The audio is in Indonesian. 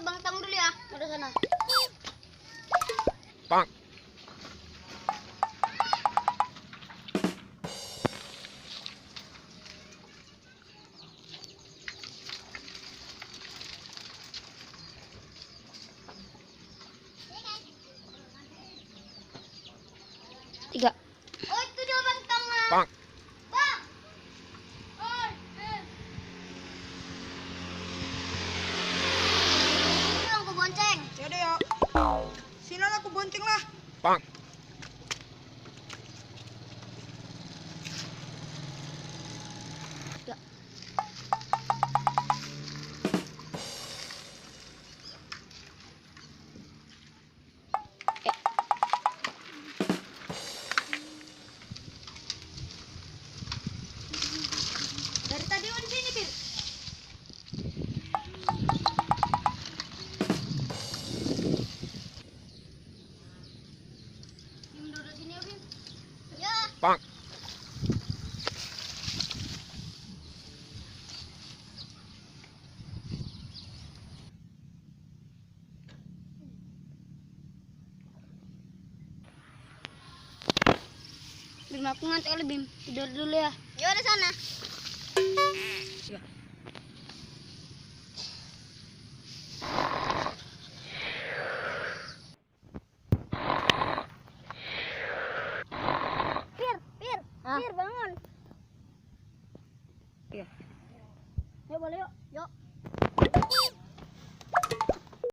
Bang Tang dulu ya. Ada sana. Bang. Tiga. Oh, itu dia Bang Tang. Bang. Bang. Ini aku bonceng. Ya deh ya. Sini aku bonceng lah. Bang. Ya. Dari tadi di sini, Pir. Bim duduk sini ya, Bim. Ya. Bang. Bim, aku ngantuk kali, Bim. Tidur dulu ya. Ya udah sana. Ya. Pir bangun. Iya. Yuk boleh yuk. Yuk.